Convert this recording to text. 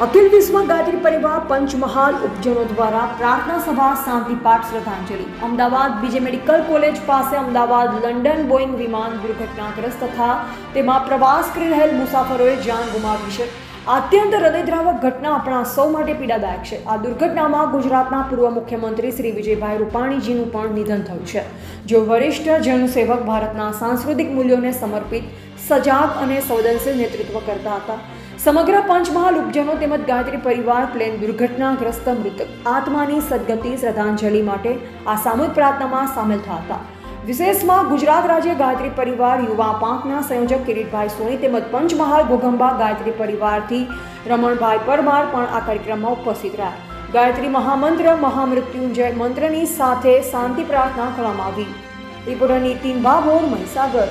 અખિલ વિશ્વ ગાયત્રી પરિવાર પંચમહાલ ઉપજનો દ્વારા પ્રાર્થના સભા શાંતિ પાઠ શ્રદ્ધાંજલિ. અમદાવાદ બીજે મેડિકલ કોલેજ પાસે અમદાવાદ લંડન બોઈંગ વિમાન દુર્ઘટનાગ્રસ્ત તથા તેમાં પ્રવાસ કરી રહેલ મુસાફરોએ જાન ગુમાવી છે. અત્યંત હૃદયદ્રાવક ઘટના આપણા સૌ માટે પીડાદાયક છે. આ દુર્ઘટનામાં ગુજરાતના પૂર્વ મુખ્યમંત્રી શ્રી વિજયભાઈ રૂપાણીજીનું પણ નિધન થયું છે. જેઓ વરિષ્ઠ જનસેવક, ભારતના સાંસ્કૃતિક મૂલ્યોને સમર્પિત, સજાગ અને સંવેદનશીલ નેતૃત્વ કરતા હતા. સમગ્ર પંચમહાલ ઉપજનો તેમજ ગાયત્રી પરિવાર પ્લેન દુર્ઘટનાગ્રસ્ત મૃતક આત્માની સદગતિ શ્રદ્ધાંજલિ માટે આ સામૂહિક પ્રાર્થનામાં સામેલ થયા હતા. વિશેષમાં ગુજરાત રાજ્ય ગાયત્રી પરિવાર યુવા પાંખના સંયોજક કિરીટભાઈ સોની તેમજ પંચમહાલ ઘોઘંબા ગાયત્રી પરિવારથી રમણભાઈ પરમાર પણ આ કાર્યક્રમમાં ઉપસ્થિત રહ્યા. ગાયત્રી મહામંત્ર મહામૃત્યુંજય મંત્રની સાથે શાંતિ પ્રાર્થના કરવામાં આવી. રિપોર્ટર નીતિન ભાભોર, મહીસાગર.